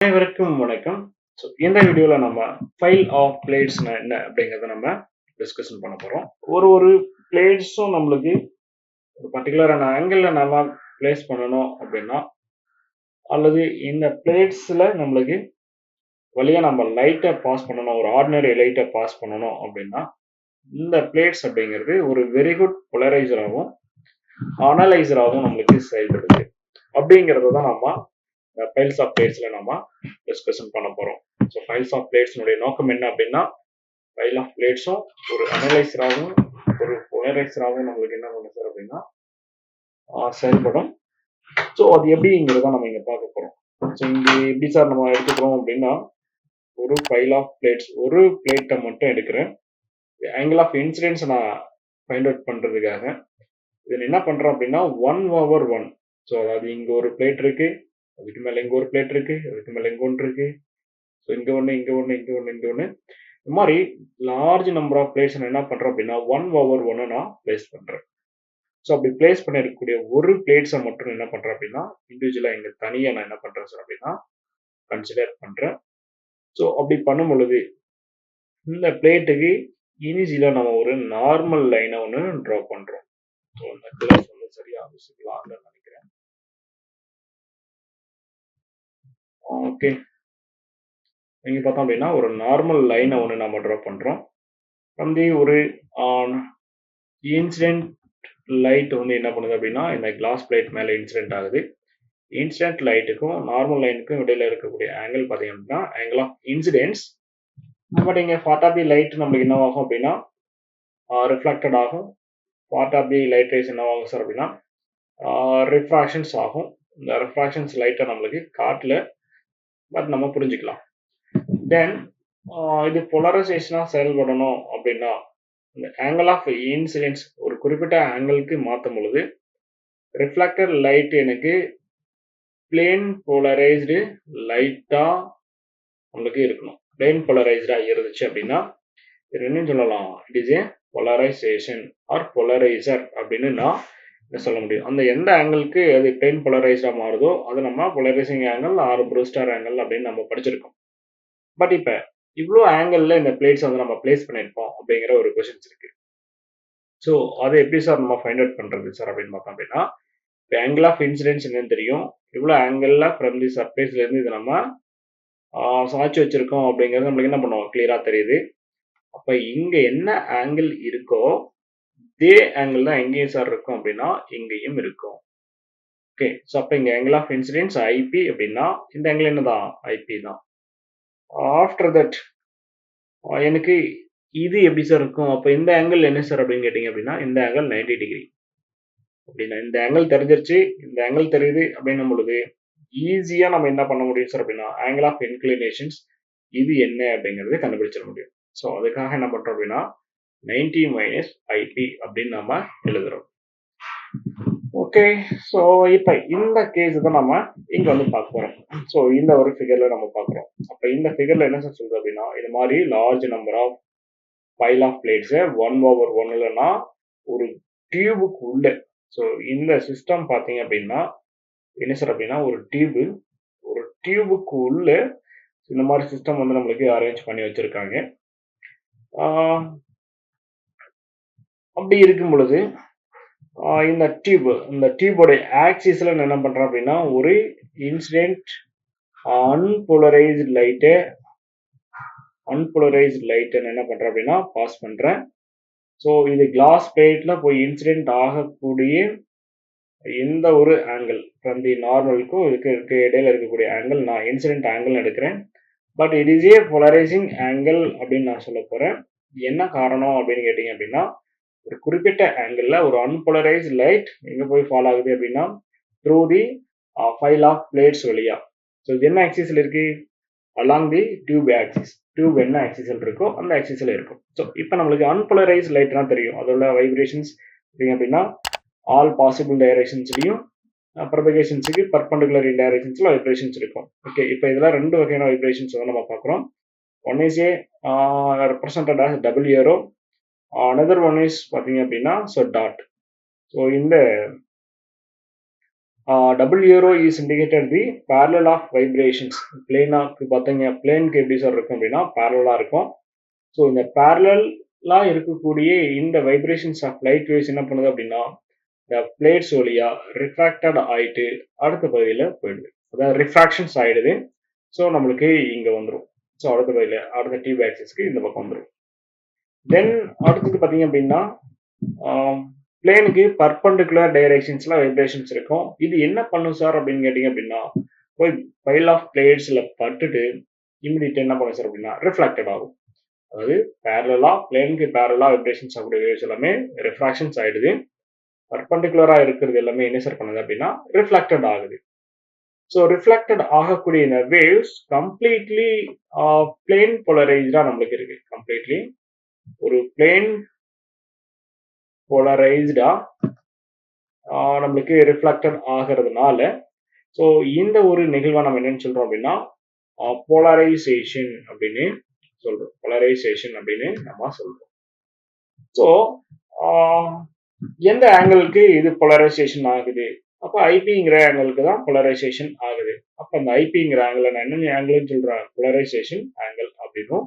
அனைவருக்கும் வணக்கம். இந்த வீடியோல நம்ம ஃபைல் ஆஃப் பிளேட்ஸ்னா என்ன அப்படிங்கறத நம்ம டிஸ்கஷன் பண்ண போறோம். ஒரு பிளேட்ஸும் நம்மளுக்கு ஒரு பர்டிகுலரான ஆங்கிள் நம்ம பிளேஸ் பண்ணணும் அப்படின்னா, அல்லது இந்த பிளேட்ஸ்ல நம்மளுக்கு வழியா நம்ம லைட்டை பாஸ் பண்ணணும், ஒரு ஆர்டினரி லைட்டை பாஸ் பண்ணணும் அப்படின்னா, இந்த பிளேட்ஸ் அப்படிங்கிறது ஒரு வெரி குட் பொலரைசராகவும் அனலைசராகவும் நம்மளுக்கு செயல்படுது. அப்படிங்கிறத தான் நம்ம ஃபைல்ஸ் ஆஃப் பிளேட்ஸ்ல நம்ம டிஸ்கஷன் பண்ண போறோம். ஸோ ஃபைல்ஸ் ஆஃப் பிளேட்ஸ்னுடைய நோக்கம் என்ன அப்படின்னா, ஃபைல் ஆஃப் பிளேட்ஸும் ஒரு அனலைசராகவும் ஒரு பொலரைசராகவும் நம்மளுக்கு என்ன பண்ண சார் அப்படின்னா செயல்படும். ஸோ அது எப்படிங்கிறத நம்ம இங்க பார்க்க போறோம். ஸோ இங்க எப்படி சார் நம்ம எடுத்துக்கிறோம் அப்படின்னா, ஒரு ஃபைல் ஆஃப் பிளேட்ஸ் ஒரு பிளேட்டை மட்டும் எடுக்கிறேன். ஆங்கிள் ஆஃப் இன்சிடென்ஸ் நான் ஃபைண்ட் அவுட் பண்றதுக்காக இதில் என்ன பண்றோம் அப்படின்னா 1/1. ஸோ அதாவது இங்க ஒரு பிளேட் இருக்கு, அதுக்கு மேல இங்க ஒரு பிளேட் இருக்கு, அதுக்கு மேல இங்க ஒன்று இருக்கு, ஸோ இங்க ஒன்று இங்க ஒன்று இங்க ஒன்று இங்க ஒன்று, இந்த மாதிரி லார்ஜ் நம்பர் ஆஃப் பிளேட்ஸ் நான் என்ன பண்றேன் அப்படின்னா 1/1 நான் பிளேஸ் பண்றேன். ஸோ அப்படி பிளேஸ் பண்ணிருக்கக்கூடிய ஒரு பிளேட்ஸை மட்டும் என்ன பண்றேன் அப்படின்னா இண்டிவிஜுவலா இங்க தனியா நான் என்ன பண்றேன் சார் அப்படின்னா கன்சிடர் பண்றேன். ஸோ அப்படி பண்ணும் பொழுது இந்த பிளேட்டுக்கு இனிஷியலா நம்ம ஒரு நார்மல் லைனை ஒன்று ட்ரா பண்றோம். ஸோ இந்த கிளாஸ் வந்து சரியா விசிபிள் ஆகலன்னு நினைக்கிறேன். ஓகே, நீங்க பார்த்தோம் அப்படின்னா ஒரு நார்மல் லைனை ஒன்று நம்ம ட்ரா பண்றோம். வந்து ஒரு இன்சிடென்ட் லைட் வந்து என்ன பண்ணுது அப்படின்னா இந்த கிளாஸ் பிளேட் மேலே இன்சிடென்ட் ஆகுது. இன்சிடென்ட் லைட்டுக்கும் நார்மல் லைனுக்கும் இடையில இருக்கக்கூடிய ஆங்கிள் பார்த்தீங்க அப்படின்னா ஆங்கிள் ஆஃப் இன்சிடென்ஸ். பட் இங்கே பார்ட் ஆஃப் தி லைட் நம்மளுக்கு என்ன ஆகும் அப்படின்னா ரிஃப்ளெக்டட் ஆகும். Part of the light rays என்ன ஆகும் சார் அப்படின்னா ரிஃப்ராக்ஷன்ஸ் ஆகும். இந்த ரிஃப்ராக்ஷன்ஸ் லைட்டை நம்மளுக்கு காட்டல, பட் நம்ம புரிஞ்சுக்கலாம். தென் இது போலரைசேஷனாக செயல்படணும் அப்படின்னா இந்த ஆங்கிள் ஆஃப் இன்சிடென்ஸ் ஒரு குறிப்பிட்ட ஆங்கிளுக்கு மாற்றும் பொழுது ரிஃப்ளெக்டட் லைட் எனக்கு பிளேன் போலரைஸ்டு லைட்டா நம்மளுக்கு இருக்கணும். பிளேன் போலரைஸ்டா இருந்துச்சு அப்படின்னா இது என்ன சொல்லலாம், it is a polarisation or polariser அப்படின்னு நான் சொல்ல முடியும். அந்த எந்த ஆங்கிளுக்கு அது பிளேன் போலரைஸ்டா மாறுதோ அது நம்ம polarising angle or Brewster angle அப்படின்னு நம்ம படிச்சிருக்கோம். பட் இப்போ இவ்வளோ ஆங்கிள் இந்த பிளேட்ஸ் வந்து நம்ம பிளேஸ் பண்ணியிருப்போம் அப்படிங்கிற ஒரு கொஸ்டின்ஸ் இருக்கு. ஸோ அதை எப்படி சார் நம்ம ஃபைண்ட் அவுட் பண்றது சார் அப்படின்னு பார்த்தோம் அப்படின்னா, ஆங்கிள் ஆஃப் இன்சிடென்ஸ் என்னன்னு தெரியும், இவ்வளோ ஆங்கிள் ஃப்ரம் தி சர்ஃபேஸ்ல இருந்து இது நம்ம சாய்ச்சி வச்சிருக்கோம் அப்படிங்கிறது நம்மளுக்கு என்ன பண்ணுவோம் கிளியரா தெரியுது. அப்ப இங்க என்ன ஆங்கிள் இருக்கோ இதே ஆங்கிள் தான் எங்கேயும் சார் இருக்கும் அப்படின்னா இங்கேயும் இருக்கும். ஓகே, ஸோ அப்போ இங்க ஆங்கிள் ஆஃப் இன்சிடென்ஸ் ஐபி அப்படின்னா இந்த ஆங்கிள் என்னதான் ஐபி தான். ஆஃப்டர் தட் எனக்கு இது எப்படி சார் இருக்கும், அப்போ இந்த ஆங்கிள் என்ன சார் அப்படின்னு கேட்டீங்க அப்படின்னா இந்த ஆங்கிள் 90 டிகிரி அப்படின்னா இந்த ஆங்கிள் தெரிஞ்சிருச்சு, இந்த ஆங்கிள் தெரியுது அப்படின்னும் பொழுது ஈஸியா நம்ம என்ன பண்ண முடியும் சார் அப்படின்னா ஆங்கிள் ஆஃப் இன்க்ளினேஷன்ஸ் இது என்ன அப்படிங்கறத கண்டுபிடிச்சிட முடியும். ஸோ அதுக்காக என்ன பண்றோம் அப்படின்னா 90 மைனஸ் ஐபி அப்படின்னு நம்ம எழுதுறோம். ஓகே, ஸோ இப்போ இந்த கேஸ் தான் நம்ம இங்க வந்து பார்க்க போறோம். ஸோ இந்த ஒரு ஃபிகர்ல நம்ம பார்க்குறோம். அப்போ இந்த ஃபிகர்ல என்ன சார் சொல்றது அப்படின்னா இது மாதிரி large number of pile of பிளேட்ஸை 1/1 ஒரு டியூபுக்கு உள்ள. ஸோ இந்த சிஸ்டம் பார்த்தீங்க அப்படின்னா என்ன சார் அப்படின்னா ஒரு டியூபுக்கு உள்ள இந்த மாதிரி சிஸ்டம் வந்து நம்மளுக்கு அரேஞ்ச் பண்ணி வச்சிருக்காங்க. அப்படி இருக்கும் பொழுது இந்த டியூபோட ஆக்சிஸ்ல என்ன பண்றேன் அப்படின்னா ஒரு இன்சிடென்ட் அன்போலரைஸ்டு லைட்டை என்ன பண்றேன் அப்படின்னா பாஸ் பண்றேன். ஸோ இது கிளாஸ் பிளேட்ல போய் இன்சிடென்ட் ஆகக்கூடிய எந்த ஒரு ஆங்கிள் ஃப்ரம் தி நார்மலுக்கும் இதுக்கு இடையில இருக்கக்கூடிய ஆங்கிள் நான் இன்சிடென்ட் ஆங்கிள் எடுக்கிறேன். But it is A polarising angle அப்படின்னு நான் சொல்ல போறேன். என்ன காரணம் அப்படின்னு கேட்டீங்க அப்படின்னா ஒரு குறிப்பிட்ட ஆங்கிள் ஒரு அன்போலரைஸ்டு லைட் எங்க போய் ஃபால் ஆகுது அப்படின்னா through the file of plates வழியா. ஸோ இது என்ன ஆக்சிஸ்ல இருக்கு, along the tube axis. Tube என்ன ஆக்சிஸ்ல இருக்கோ அந்த ஆக்சிஸ்ல இருக்கும். ஸோ இப்போ நம்மளுக்கு அன்போலரைஸ்டு லைட்னா தெரியும், அதோட வைப்ரேஷன்ஸ் அப்படின்னா ஆல் பாசிபிள் டைரக்ஷன்ஸ்லையும் ப்ரொபகேஷன்ஸுக்கு பர்பண்டிகுலர் டைரக்ஷன்ஸ்ல வைப்ரேஷன்ஸ் இருக்கும். ஓகே, இப்போ இதெல்லாம் ரெண்டு வகையான வைப்ரேஷன்ஸ் வந்து நம்ம பார்க்குறோம். One is a represented as double arrow, another one is பார்த்தீங்க அப்படின்னா ஸோ டாட். ஸோ இந்த double arrow is indicated the parallel of vibrations. பிளேனாக்கு பார்த்தீங்க, பிளேனுக்கு எப்படி சார் இருக்கும் அப்படின்னா parallel இருக்கும். ஸோ இந்த parallel இருக்கக்கூடிய இந்த வைப்ரேஷன்ஸ் ஆஃப் லைட் வேவ்ஸ் என்ன பண்ணுது அப்படின்னா இந்த பிளேட்ஸ் வழியா ரிஃப்ராக்டட் ஆயிட்டு அடுத்த பகுதியில் போயிடுது, அதாவது ரிஃப்ராக்ஷன்ஸ் ஆயிடுது. ஸோ நம்மளுக்கு இங்கே வந்துடும். ஸோ அடுத்த பகுதியில் அடுத்த டியூப் ஆக்சிஸ்க்கு இந்த பக்கம் வந்துடும். தென் அடுத்தது பார்த்தீங்க அப்படின்னா பிளேனுக்கு பர்பண்டிகுலர் டைரக்ஷன்ஸ்ல வைப்ரேஷன்ஸ் இருக்கும். இது என்ன பண்ணும் சார் அப்படின்னு கேட்டீங்க அப்படின்னா போய் பைல் ஆஃப் பிளேட்ஸ்ல பட்டுட்டு இமிடியேட் என்ன பண்ணும் சார் அப்படின்னா ரிஃப்ளெக்டட் ஆகும். அதாவது பேரலா பிளேனுக்கு பேரலா வைப்ரேஷன்ஸ் ஆகக்கூடிய வேவ்ஸ் எல்லாமே ரிஃப்ராக்ஷன்ஸ் ஆயிடுது. பர்பண்டிகுலரா இருக்கிறது எல்லாமே என்ன சார் பண்ணுது அப்படின்னா ரிஃப்ளெக்டட் ஆகுது. ஸோ ரிஃப்ளெக்டட் ஆகக்கூடிய இந்த வேவ்ஸ் கம்ப்ளீட்லி பிளேன் போலரைஸ்டா நம்மளுக்கு இருக்கு. கம்ப்ளீட்லி ஒரு பிளேன் போலரைஸ்டா நம்மளுக்கு ரிஃப்ளெக்டட் ஆகிறதுனால ஸோ இந்த ஒரு நிகழ்வை நம்ம என்னன்னு சொல்றோம் அப்படின்னா போலரைசேஷன் அப்படின்னு சொல்றோம். போலரைசேஷன் அப்படின்னு நம்ம சொல்றோம். ஸோ எந்த ஆங்கிளுக்கு இது போலரைசேஷன் ஆகுது? அப்போ ஐபிங்கிற ஆங்கிளுக்கு தான் போலரைசேஷன் ஆகுது. அப்போ அந்த ஐபிங்கிற ஆங்கிள் நான் என்ன ஆங்கிள்னு சொல்றேன்? போலரைசேஷன் ஆங்கிள் அப்படின்னு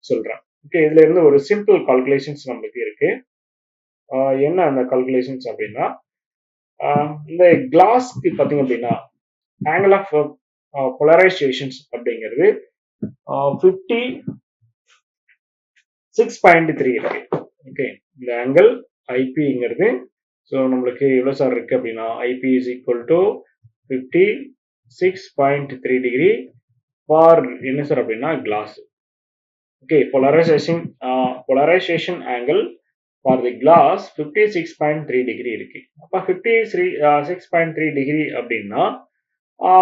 சொல்றேன். ஓகே, இதுல இருந்து ஒரு சிம்பிள் கால்குலேஷன்ஸ் நம்மளுக்கு இருக்கு. என்ன அந்த கால்குலேஷன்ஸ் அப்படின்னா இந்த கிளாஸ்க்கு பார்த்தீங்க அப்படின்னா ஆங்கிள் ஆஃப் போலரைசேஷன்ஸ் அப்படிங்கிறது 56.3 இருக்கு. ஓகே, இந்த ஆங்கிள் ஐபிங்கிறது ஸோ நம்மளுக்கு எவ்வளோ சார் இருக்கு அப்படின்னா IP is equal to 56.3 degree for என்ன சார் அப்படின்னா glass. Okay, polarisation angle for the glass 56.3 degree இருக்கு. அப்போ 56.3 டிகிரி அப்படின்னா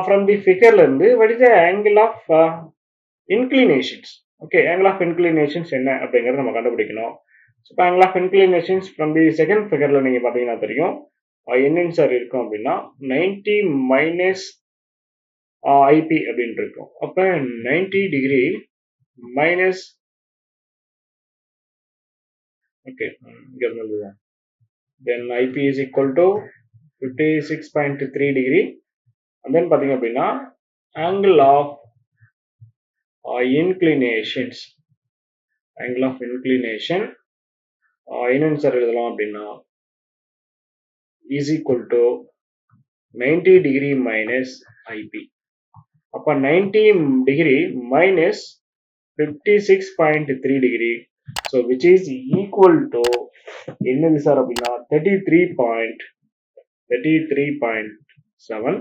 ஃப்ரம் தி ஃபிகர்ல இருந்து what is the angle of inclinations? Okay, angle of inclinations என்ன அப்படிங்கறத நம்ம கண்டுபிடிக்கணும். இப்போ angle of inclinations from the second figureல நீங்க பாத்தீங்கன்னா தெரியும் என்னன்னு சார் இருக்கும் அப்படின்னா 90 மைனஸ் ஐபி அப்படின்னு இருக்கும். அப்ப 90 டிகிரி மைனஸ் ஓகே இங்க இருந்தது then IP is equal to 56.3 degree. Then பாத்தீங்க அப்படின்னா angle of inclinations, angle of inclination என்னன்னு சார் எழுதலாம் அப்படின்னா is equal to 90 degree minus IP. அப்ப 90 degree minus 56.3 degree, so which is equal to என்னது sir அப்படின்னா 33.7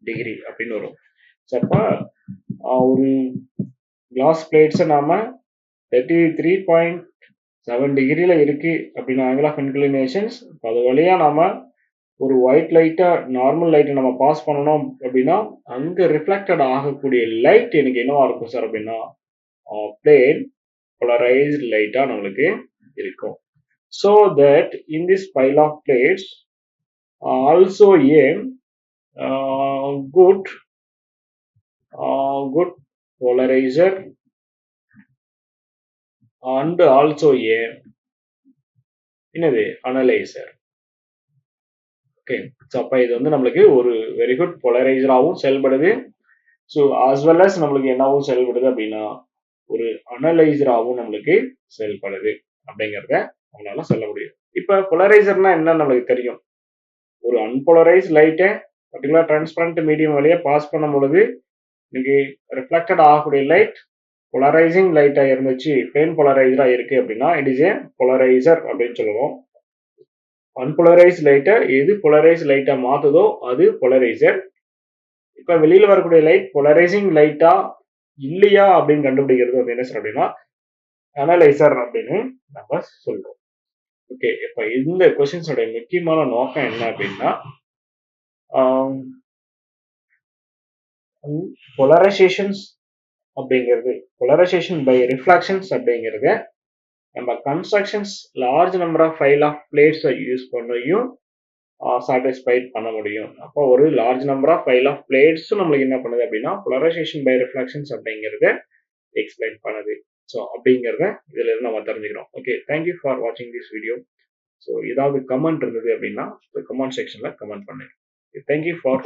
டிகிரி அப்படின்னு வரும். அப்ப ஒரு கிளாஸ் பிளேட்ஸை நாம 33.7 டிகிரியில இருக்கு அப்படின்னா ஆங்கிள் ஆஃப் இன்க்ளினேஷன்ஸ். அது வழியா நாம ஒரு ஒயிட் லைட்டா நார்மல் லைட்டை நம்ம பாஸ் பண்ணணும் அப்படின்னா அங்க ரிஃப்ளெக்டட் ஆகக்கூடிய லைட் எனக்கு என்னவா இருக்கும் சார் அப்படின்னா பிளேன் போலரைஸ்ட் லைட்டா நம்மளுக்கு இருக்கும். So that in this pile of plates also a good polarizer and also a என்னது அனலைசர். ஓகே, ஸோ அப்போ இது வந்து நம்மளுக்கு ஒரு வெரி குட் போலரைசராகவும் செயல்படுது. ஸோ ஆஸ் வெல் அஸ் நம்மளுக்கு என்னவும் செயல்படுது அப்படின்னா ஒரு அனலைசராகவும் நம்மளுக்கு செயல்படுது அப்படிங்கிறத அவங்களால சொல்ல முடியும். இப்போ போலரைசர்னா என்ன நம்மளுக்கு தெரியும். ஒரு அன்போலரைஸ்ட் லைட்டை பர்டிகுலர் டிரான்ஸ்பரண்ட் மீடியம் வழியா பாஸ் பண்ணும் பொழுது இன்னைக்கு ரிஃப்ளெக்டட் ஆகக்கூடிய லைட் போலரைசிங் லைட்டா இருந்துச்சு, பிளேன் போலரைசரா இருக்கு அப்படின்னா இட் இஸ் ஏ போலரைசர் அப்படின்னு சொல்லுவோம். அன்போலரைஸ்ட் லைட்டை எது போலரைஸ் லைட்டா மாத்துதோ அது போலரைசர். இப்ப வெளியில வரக்கூடிய லைட் போலரைசிங் லைட்டா இல்லையா அப்படின்னு கண்டுபிடிக்கிறது வந்து என்ன சார் அப்படின்னா அனலைசர் அப்படின்னு நம்ம சொல்றோம். ஓகே, இப்ப இந்த கொஸ்டின்ஸோட முக்கியமான நோக்கம் என்ன அப்படின்னா போலரைசேஷன்ஸ் அப்படிங்கிறது போலரைசேஷன் பை ரிஃப்ளெக்ஷன்ஸ் அப்படிங்கிறது நம்ம constructions large number of pile of plates use பண்ணியும் சாட்டிஸ்ஃபைட் பண்ண முடியும். அப்போ ஒரு large number of pile of பிளேட்ஸும் நம்மளுக்கு என்ன பண்ணுது அப்படின்னா போலரைசேஷன் பை ரிஃப்ளெக்ஷன்ஸ் அப்படிங்கிறத எக்ஸ்பிளைன் பண்ணுது. ஸோ அப்படிங்கிறத இதுல இருந்து நம்ம தெரிஞ்சுக்கிறோம். ஓகே, தேங்க்யூ ஃபார் வாட்சிங் திஸ் வீடியோ. ஸோ ஏதாவது கமெண்ட் இருந்தது அப்படின்னா கமெண்ட் செக்ஷன்ல கமெண்ட் பண்ணுங்க. Thank you for